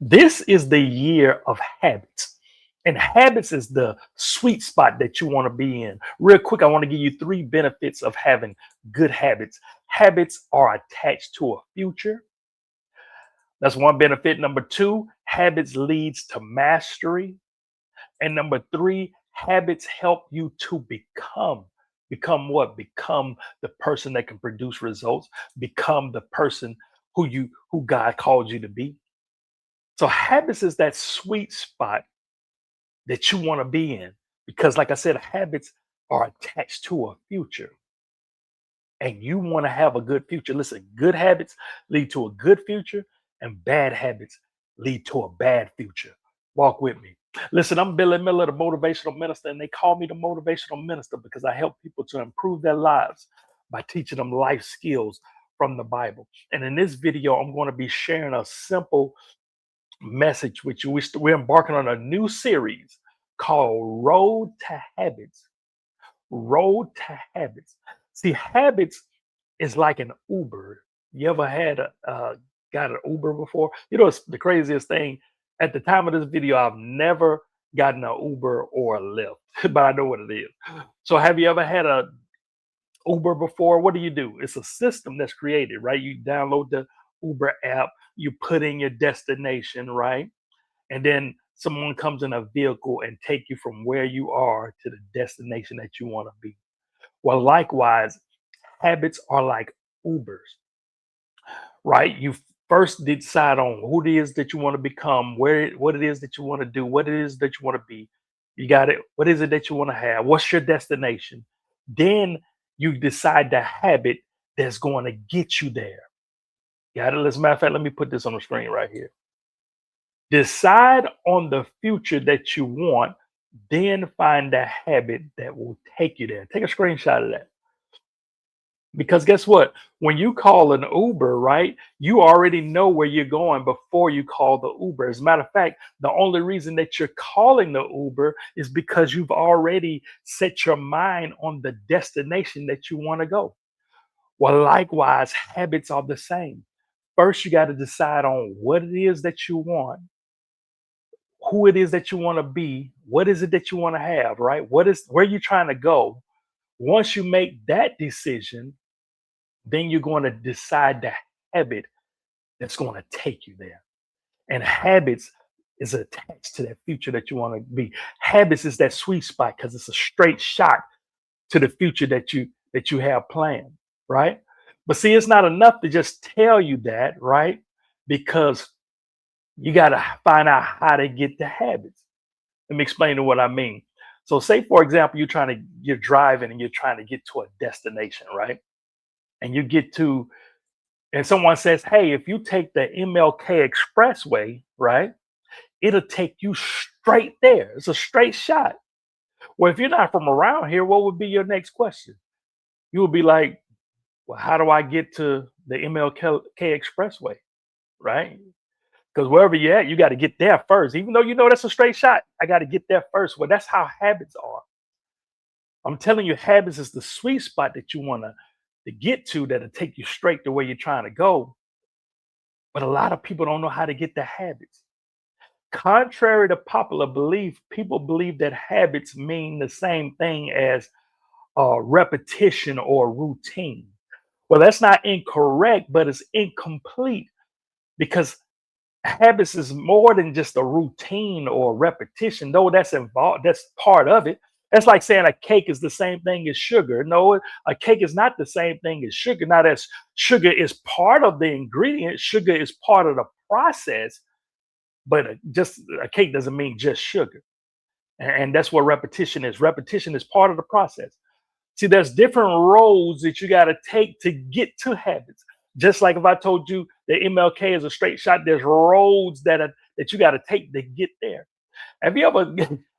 This is the year of habits. And habits is the sweet spot that you want to be in. Real quick, I want to give you three benefits of having good habits. Habits are attached to a future. That's one benefit. Number two, habits leads to mastery. And number three, habits help you to become. Become what? Become the person that can produce results. Become the person who God called you to be. So habits is that sweet spot that you want to be in because, like I said, habits are attached to a future and you want to have a good future. Listen, good habits lead to a good future and bad habits lead to a bad future. Walk with me. Listen, I'm Billy Miller, the motivational minister, and they call me the motivational minister because I help people to improve their lives by teaching them life skills from the Bible. And in this video, I'm going to be sharing a simple message with you. We're embarking on a new series called Road to Habits. Road to Habits. See, habits is like an Uber. You ever had got an Uber before? You know, it's the craziest thing. At the time of this video, I've never gotten an Uber or a Lyft, but I know what it is. So, have you ever had a Uber before? What do? It's a system that's created, right? You download the Uber app, you put in your destination, right? And then someone comes in a vehicle and take you from where you are to the destination that you want to be. Well, likewise, habits are like Ubers, right? You first decide on who it is that you want to become, what it is that you want to do, what it is that you want to be. You got it. What is it that you want to have? What's your destination? Then you decide the habit that's going to get you there. Got it? As a matter of fact, let me put this on the screen right here. Decide on the future that you want, then find the habit that will take you there. Take a screenshot of that. Because guess what? When you call an Uber, right, you already know where you're going before you call the Uber. As a matter of fact, the only reason that you're calling the Uber is because you've already set your mind on the destination that you want to go. Well, likewise, habits are the same. First, you got to decide on what it is that you want, who it is that you want to be, what is it that you want to have, right? What is where you're trying to go. Once you make that decision, then you're going to decide the habit that's going to take you there. And habits is attached to that future that you want to be. Habits is that sweet spot because it's a straight shot to the future that you have planned, right? But see, it's not enough to just tell you that, right? Because you got to find out how to get the habits. Let me explain to what I mean. So, say for example, you're driving and you're trying to get to a destination, right? And you get to, and someone says, "Hey, if you take the MLK Expressway, right, it'll take you straight there. It's a straight shot." Well, if you're not from around here, what would be your next question? You would be like, "Well, how do I get to the MLK Expressway?" Right? Because wherever you're at, you got to get there first. Even though you know that's a straight shot, I got to get there first. Well, that's how habits are. I'm telling you, habits is the sweet spot that you want to get to that'll take you straight to where you're trying to go. But a lot of people don't know how to get the habits. Contrary to popular belief, people believe that habits mean the same thing as repetition or routine. Well, that's not incorrect, but it's incomplete because habits is more than just a routine or repetition, though that's involved, that's part of it. That's like saying a cake is the same thing as sugar. No, a cake is not the same thing as sugar. Now, that's sugar is part of the ingredient, sugar is part of the process, but just a cake doesn't mean just sugar. And that's what repetition is. Repetition is part of the process. See, there's different roads that you got to take to get to habits. Just like if I told you the MLK is a straight shot, there's roads that you got to take to get there. Have you ever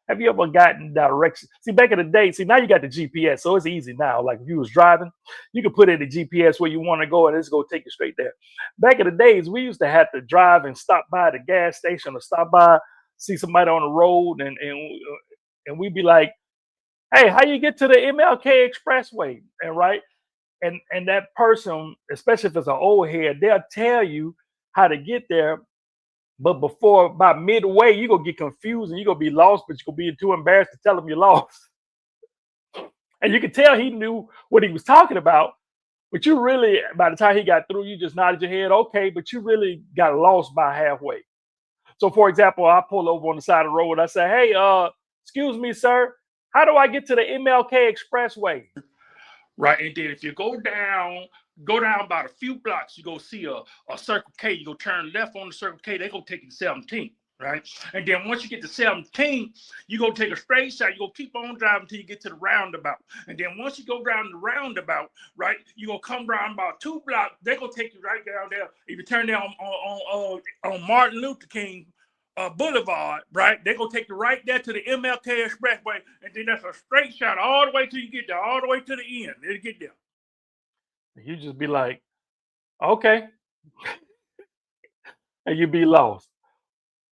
have you ever gotten directions? See, back in the day, see now you got the GPS, so it's easy now. Like if you was driving, you could put in the GPS where you want to go, and it's gonna take you straight there. Back in the days, we used to have to drive and stop by the gas station or stop by, see somebody on the road, and we'd be like, "Hey, how you get to the MLK Expressway?" And right, and that person, especially if it's an old head, they'll tell you how to get there, But before by midway, you're gonna get confused and you're gonna be lost, but you're gonna be too embarrassed to tell him you're lost. And you can tell he knew what he was talking about, but you really, by the time he got through, you just nodded your head, okay, but you really got lost by halfway. So, for example, I pull over on the side of the road. I say, "Hey, excuse me, sir. How do I get to the MLK Expressway?" Right, and then if you go down about a few blocks, you go see a Circle K. You go turn left on the Circle K. They go take you to 17, right? And then once you get to 17, you go take a straight shot. You go keep on driving until you get to the roundabout. And then once you go down the roundabout, right, you go come down about 2 blocks. They go take you right down there. If you turn down on Martin Luther King Boulevard, right? They gonna take you right there to the MLK Expressway, and then that's a straight shot all the way till you get there, all the way to the end. They'll get there. You just be like, okay, and you be lost.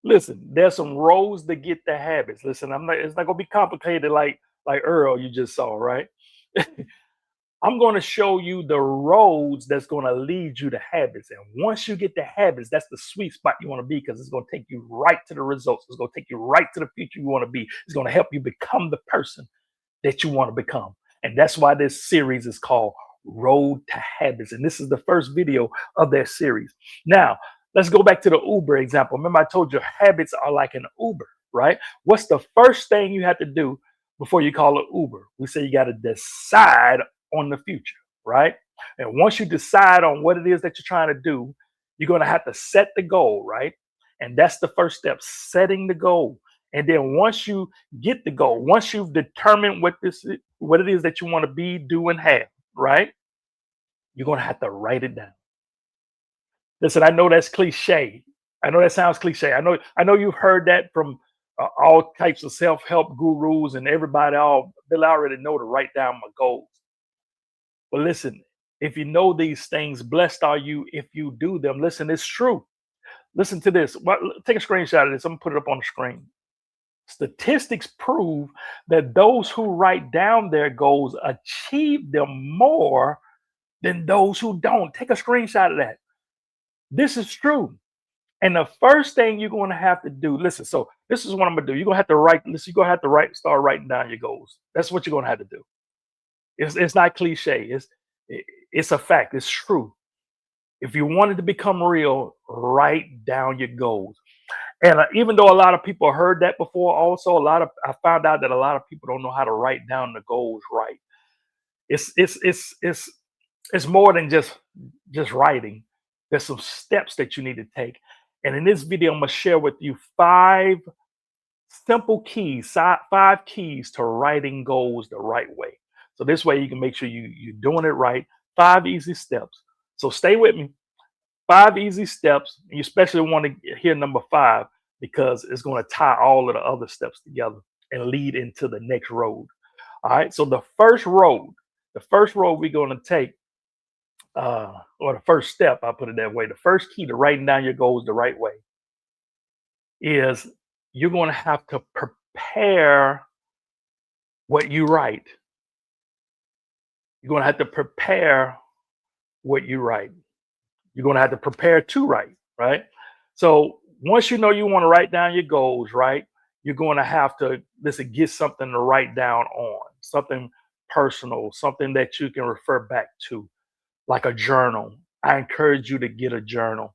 Listen, there's some roads to get the habits. Listen, I'm not. It's not gonna be complicated like Earl you just saw, right? I'm going to show you the roads that's going to lead you to habits. And once you get the habits, that's the sweet spot you want to be because it's going to take you right to the results. It's going to take you right to the future you want to be. It's going to help you become the person that you want to become. And that's why this series is called Road to Habits. And this is the first video of that series. Now, let's go back to the Uber example. Remember, I told you habits are like an Uber, right? What's the first thing you have to do before you call it Uber? We say you got to decide on the future, right? And once you decide on what it is that you're trying to do, you're going to have to set the goal, right? And that's the first step, setting the goal. And then once you get the goal, once you've determined what it is that you want to be, do, and have, right? You're going to have to write it down. Listen, I know that's cliche. I know that sounds cliche. I know you've heard that from all types of self-help gurus and everybody. They already know to write down my goals. But listen, if you know these things, blessed are you if you do them. Listen, it's true. Listen to this. Take a screenshot of this. I'm going to put it up on the screen. Statistics prove that those who write down their goals achieve them more than those who don't. Take a screenshot of that. This is true. And the first thing you're going to have to do, listen, so this is what I'm going to do. You're going to have to write, listen, you're going to have to start writing down your goals. That's what you're going to have to do. It's not cliche. It's a fact. It's true. If you want it to become real, write down your goals. And even though a lot of people heard that before, also I found out that a lot of people don't know how to write down the goals right. It's more than just writing. There's some steps that you need to take. And in this video, I'm gonna share with you 5 simple keys, 5 keys to writing goals the right way. So this way you can make sure you're doing it right. 5 easy steps. So stay with me. 5 easy steps. And you especially want to hear number 5 because it's going to tie all of the other steps together and lead into the next road. All right. So the first road we're going to take, or the first step, I'll put it that way. The first key to writing down your goals the right way is you're going to have to prepare what you write. You're going to have to prepare what you write. You're going to have to prepare to write, right? So once you know you want to write down your goals, right, you're going to have to, get something to write down on, something personal, something that you can refer back to, like a journal. I encourage you to get a journal.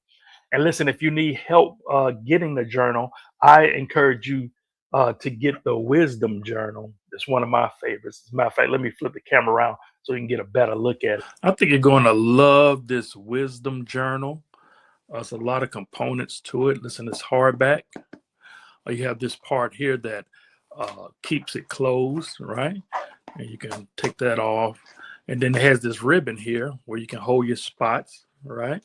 And listen, if you need help getting the journal, I encourage you to get the wisdom journal. It's one of my favorites. As a matter of fact, let me flip the camera around so you can get a better look at it. I think you're going to love this wisdom journal. There's a lot of components to it. Listen, it's hardback. You have this part here that keeps it closed, right? And you can take that off. And then it has this ribbon here where you can hold your spots, right?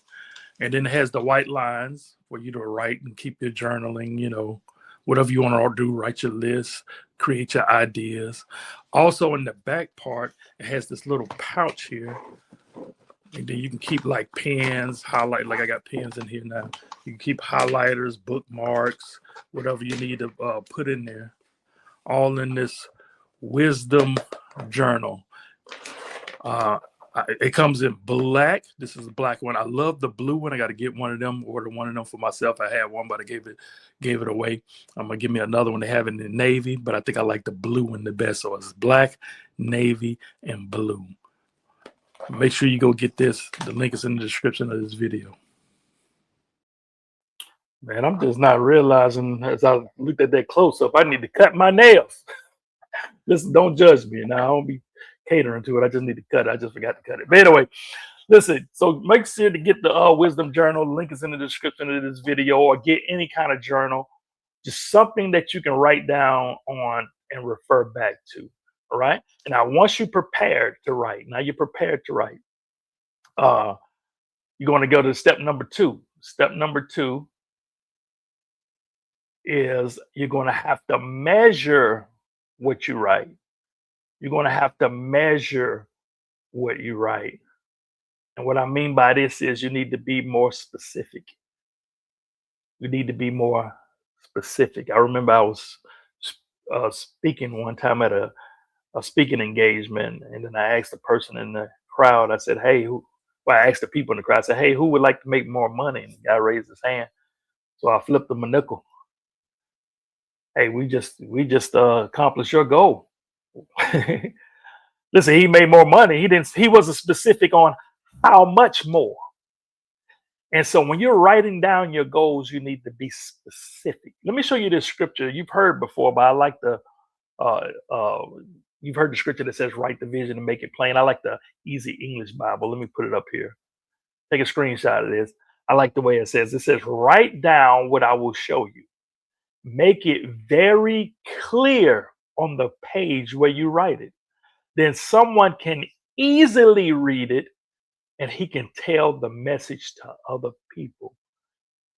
And then it has the white lines for you to write and keep your journaling, whatever you want to do, write your list, create your ideas. Also in the back part, it has this little pouch here. And then you can keep like pens, highlight, like I got pens in here now. You can keep highlighters, bookmarks, whatever you need to put in there. All in this wisdom journal. It comes in black. This is a black one. I love the blue one. I got to get one of them, order one of them for myself. I had one, but I gave it away. I'm gonna give me another one. They have it in navy, but I think I like the blue one the best. So it's black, navy, and blue. Make sure you go get this. The link is in the description of this video. Man, I'm just not realizing as I looked at that close up, I need to cut my nails. Listen, don't judge me. Now I don't be catering to it. I just need to cut it. I just forgot to cut it. But anyway, listen. So make sure to get the wisdom journal. The link is in the description of this video, or get any kind of journal, just something that you can write down on and refer back to. All right. And now once you're prepared to write, you're going to go to step number 2. Step number 2 is you're going to have to measure what you write. You're going to have to measure what you write. And what I mean by this is you need to be more specific. You need to be more specific. I remember I was speaking one time at a speaking engagement, and then I asked the person in the crowd, I said, hey, I asked the people in the crowd, I said, hey, who would like to make more money? And the guy raised his hand. So I flipped him a nickel. Hey, we just accomplished your goal. Listen, he made more money. He wasn't specific on how much more. And so when you're writing down your goals, you need to be specific. Let me show you this scripture you've heard before, but I like you've heard the scripture that says, write the vision and make it plain. I like the Easy English Bible. Let me put it up here. Take a screenshot of this. I like the way it says, write down what I will show you. Make it very clear on the page where you write it. Then someone can easily read it and he can tell the message to other people.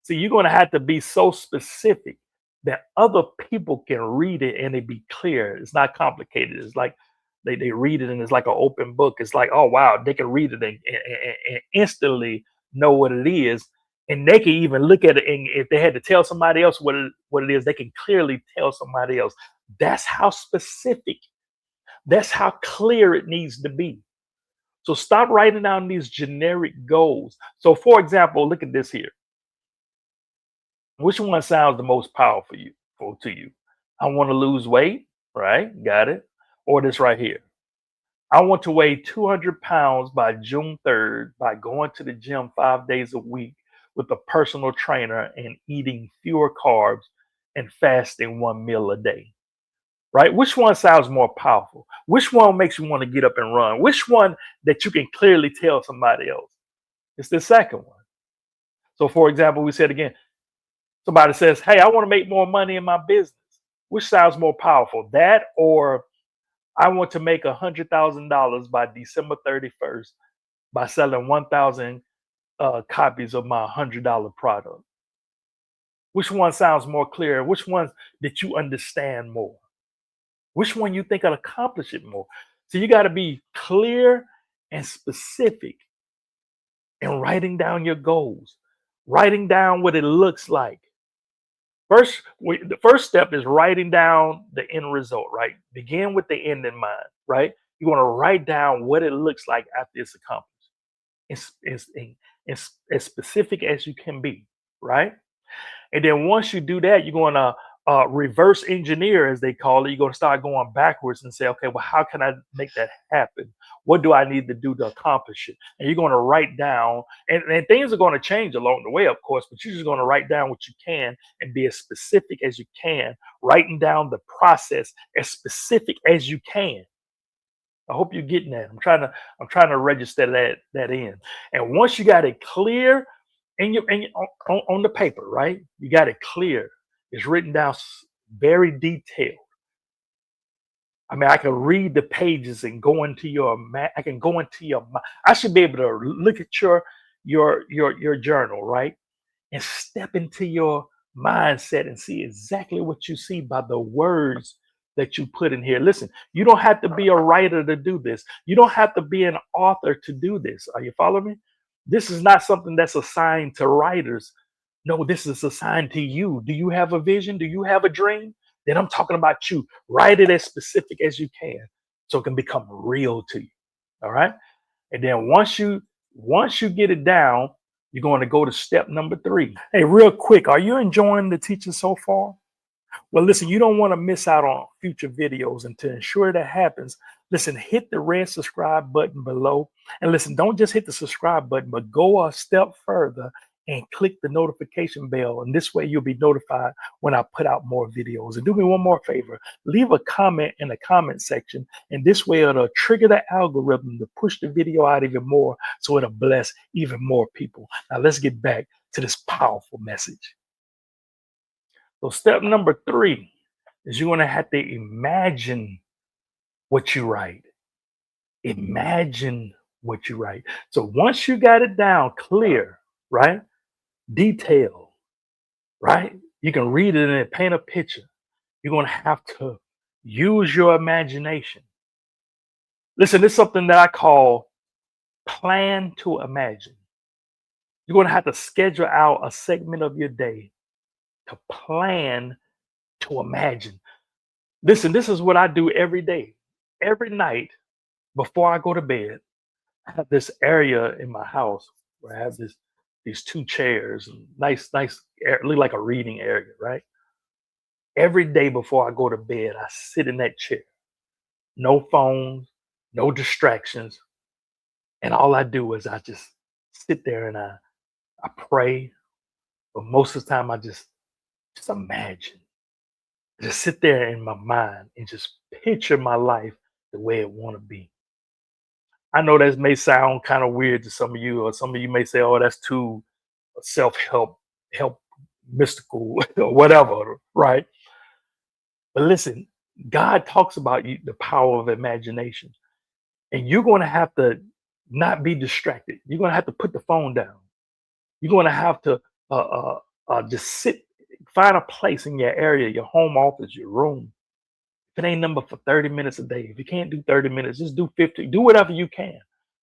So you're going to have to be so specific that other people can read it and it be clear. It's not complicated. It's like they read it and it's like an open book. It's like, oh, wow, they can read it and instantly know what it is. And they can even look at it, and if they had to tell somebody else what it is, they can clearly tell somebody else. That's how specific, that's how clear it needs to be. So stop writing down these generic goals. So for example, look at this here. Which one sounds the most powerful to you? I want to lose weight, right? Got it. Or this right here. I want to weigh 200 pounds by June 3rd by going to the gym 5 days a week with a personal trainer and eating fewer carbs and fasting 1 meal a day. Right? Which one sounds more powerful? Which one makes you want to get up and run? Which one that you can clearly tell somebody else? It's the second one. So for example, we said again, somebody says, hey, I want to make more money in my business. Which sounds more powerful? That, or I want to make $100,000 by December 31st by selling 1,000 copies of my $100 product. Which one sounds more clear? Which one did you understand more? Which one you think will accomplish it more? So you got to be clear and specific in writing down your goals, writing down what it looks like. The first step is writing down the end result, right? Begin with the end in mind, right? You want to write down what it looks like after it's accomplished. It's as specific as you can be, right? And then once you do that, you're going to reverse engineer, as they call it. You're going to start going backwards and say, okay, well, how can I make that happen? What do I need to do to accomplish it? And you're going to write down, and things are going to change along the way, of course, but you're just going to write down what you can and be as specific as you can, writing down the process as specific as you can. I hope you're getting that. I'm trying to register that in. And once you got it clear on the paper, right? You got it clear. It's written down very detailed. I mean, I can read the pages and go into your I can go into your mind. I should be able to look at your journal, right? And step into your mindset and see exactly what you see by the words that you put in here. Listen, you don't have to be a writer to do this. You don't have to be an author to do this. Are you following me? This is not something that's assigned to writers. No, this is assigned to you. Do you have a vision? Do you have a dream? Then I'm talking about you. Write it as specific as you can so it can become real to you. All right. And then once you get it down, you're going to go to step number 3. Hey, real quick, are you enjoying the teaching so far? Well, listen, you don't want to miss out on future videos. And to ensure that happens, listen, hit the red subscribe button below. And listen, don't just hit the subscribe button, but go a step further and click the notification bell. And this way you'll be notified when I put out more videos. And do me one more favor, leave a comment in the comment section. And this way it'll trigger the algorithm to push the video out even more, so it'll bless even more people. Now let's get back to this powerful message. So step number 3 is you're going to have to imagine what you write. Imagine what you write. So once you got it down clear, right? Detail, right? You can read it and paint a picture. You're going to have to use your imagination. Listen, this is something that I call plan to imagine. You're going to have to schedule out a segment of your day to plan to imagine. Listen, this is what I do every day. Every night before I go to bed, I have this area in my house where I have these 2 chairs, and nice, look like a reading area, right? Every day before I go to bed, I sit in that chair. No phones, no distractions. And all I do is I just sit there and I pray. But most of the time I just imagine. Just sit there in my mind and just picture my life the way it want to be. I know that may sound kind of weird to some of you, or some of you may say, "Oh, that's too self-help, mystical, or whatever," right? But listen, God talks about the power of imagination, and you're going to have to not be distracted. You're going to have to put the phone down. You're going to have to just sit, find a place in your area, your home office, your room. If it ain't number for 30 minutes a day, if you can't do 30 minutes, just do 50, do whatever you can,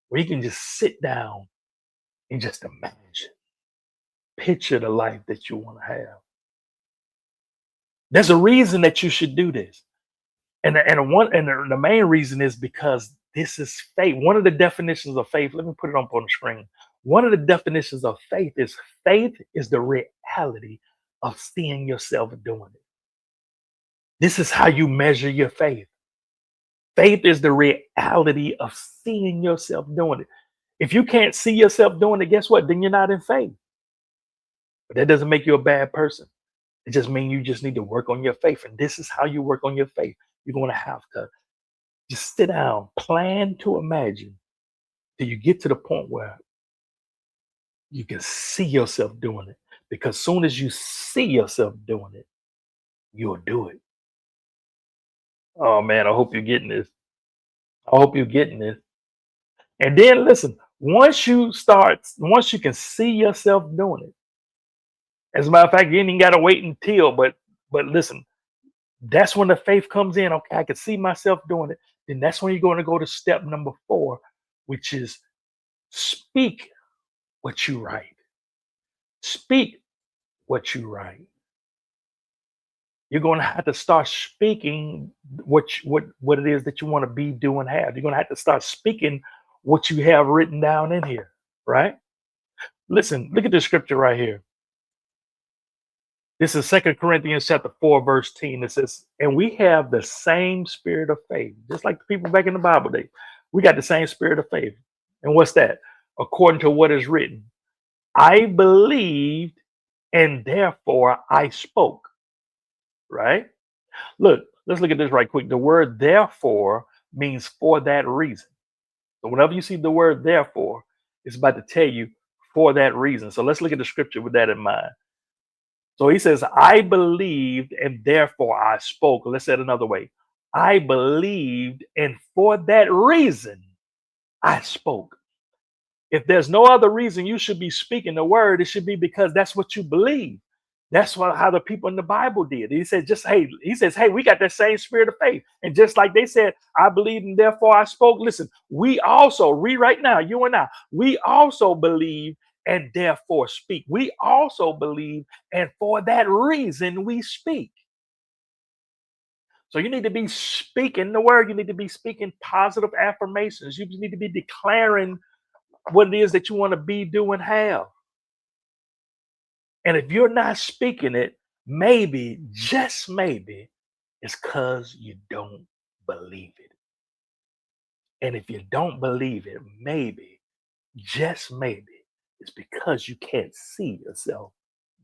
where you can just sit down and just imagine, picture the life that you want to have. There's a reason that you should do this. And the main reason is because this is faith. One of the definitions of faith, let me put it up on the screen. One of the definitions of faith is the reality of seeing yourself doing it. This is how you measure your faith. Faith is the reality of seeing yourself doing it. If you can't see yourself doing it, guess what? Then you're not in faith. But that doesn't make you a bad person. It just means you just need to work on your faith. And this is how you work on your faith. You're going to have to just sit down, plan to imagine till you get to the point where you can see yourself doing it. Because soon as you see yourself doing it, you'll do it. Oh man, I hope you're getting this. I hope you're getting this. And then listen, once you can see yourself doing it, as a matter of fact, you ain't even gotta wait until, but listen, that's when the faith comes in. Okay, I can see myself doing it. Then that's when you're going to go to step number 4, which is speak what you write. Speak what you write. You're going to have to start speaking what it is that you want to be, do, and have. You're going to have to start speaking what you have written down in here, right? Listen, look at this scripture right here. This is 2 Corinthians chapter 4, verse 10. It says, and we have the same spirit of faith, just like the people back in the Bible days. We got the same spirit of faith. And what's that? According to what is written, I believed and therefore I spoke. Right? Look, let's look at this right quick. The word therefore means for that reason. So whenever you see the word therefore, it's about to tell you for that reason. So let's look at the scripture with that in mind. So he says, I believed and therefore I spoke. Let's say it another way. I believed and for that reason I spoke. If there's no other reason you should be speaking the word, it should be because that's what you believe. That's how the people in the Bible did. He said, hey, we got that same spirit of faith. And just like they said, I believed and therefore I spoke. Listen, we also, read right now, you and I, we also believe and therefore speak. We also believe, and for that reason we speak. So you need to be speaking the word. You need to be speaking positive affirmations. You need to be declaring what it is that you want to be, do, and have. And if you're not speaking it, maybe, just maybe, it's because you don't believe it. And if you don't believe it, maybe, just maybe, it's because you can't see yourself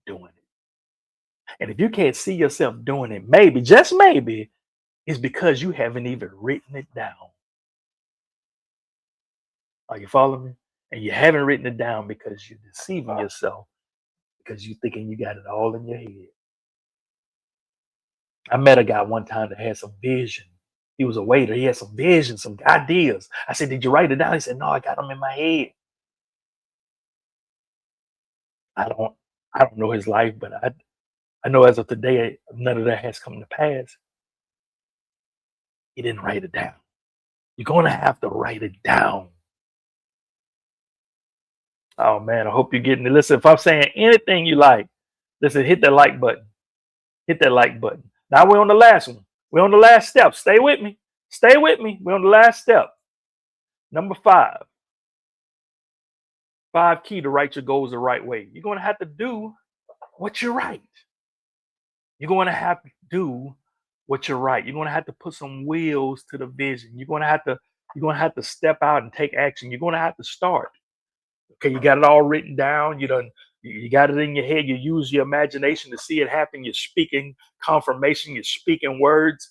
doing it. And if you can't see yourself doing it, maybe, just maybe, it's because you haven't even written it down. Are you following me? And you haven't written it down because you're deceiving yourself because you're thinking you got it all in your head. I met a guy one time that had some vision. He was a waiter. He had some vision, some ideas. I said, "Did you write it down?" He said, "No, I got them in my head." I don't, I don't know his life, but I know as of today, none of that has come to pass. He didn't write it down. You're going to have to write it down. Oh man, I hope you're getting it. Listen, if I'm saying anything you like, listen, hit that like button. Hit that like button. Now we're on the last one. We're on the last step. Stay with me. Stay with me. We're on the last step. Number 5. 5 key to write your goals the right way. You're going to have to do what you write. You're going to have to do what you write. You're going to have to put some wheels to the vision. You're going to have to step out and take action. You're going to have to start. Okay, you got it all written down. You got it in your head. You use your imagination to see it happen. You're speaking confirmation. You're speaking words.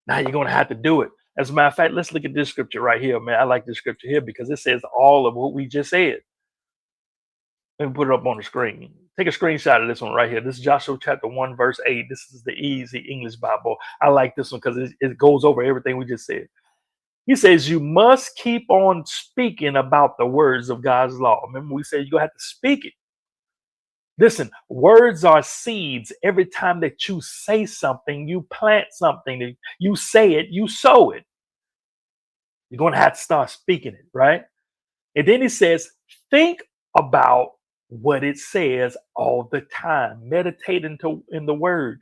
Now you're going to have to do it. As a matter of fact, let's look at this scripture right here, man. I like this scripture here because it says all of what we just said. Let me put it up on the screen. Take a screenshot of this one right here. This is Joshua chapter 1, verse 8. This is the easy English Bible. I like this one because it goes over everything we just said. He says, you must keep on speaking about the words of God's law. Remember, we said you're going to have to speak it. Listen, words are seeds. Every time that you say something, you plant something. You say it, you sow it. You're going to have to start speaking it, right? And then he says, think about what it says all the time. Meditate in the word.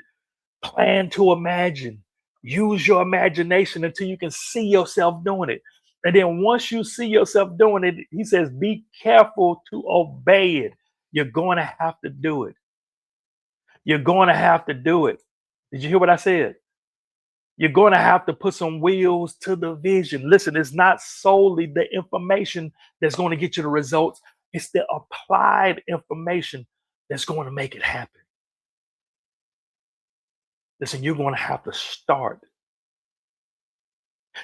Plan to imagine. Use your imagination until you can see yourself doing it. And then once you see yourself doing it, he says, be careful to obey it. You're going to have to do it. You're going to have to do it. Did you hear what I said? You're going to have to put some wheels to the vision. Listen, it's not solely the information that's going to get you the results. It's the applied information that's going to make it happen. Listen, you're going to have to start.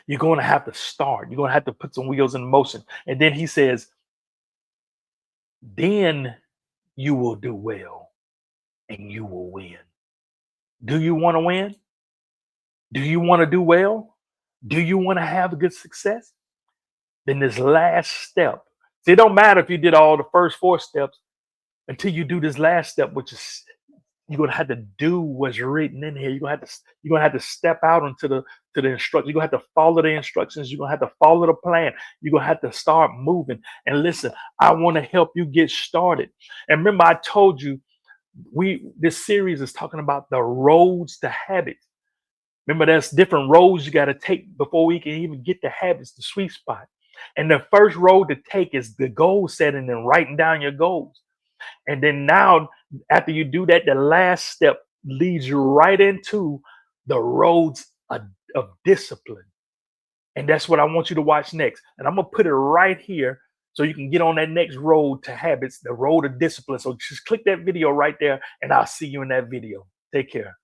You're going to have to start. You're going to have to put some wheels in motion. And then he says, then you will do well and you will win. Do you want to win? Do you want to do well? Do you want to have a good success? Then this last step. See, it don't matter if you did all the first 4 steps until you do this last step, which is you're gonna have to do what's written in here. You're gonna have to step out into the instructions. You're gonna have to follow the instructions. You're gonna have to follow the plan. You're gonna have to start moving. And listen, I want to help you get started. And remember, I told you this series is talking about the roads to habits. Remember, there's different roads you got to take before we can even get the habits, the sweet spot. And the first road to take is the goal setting and writing down your goals. And then now, after you do that, the last step leads you right into the roads of discipline. And that's what I want you to watch next. And I'm going to put it right here so you can get on that next road to habits, the road of discipline. So just click that video right there, and I'll see you in that video. Take care.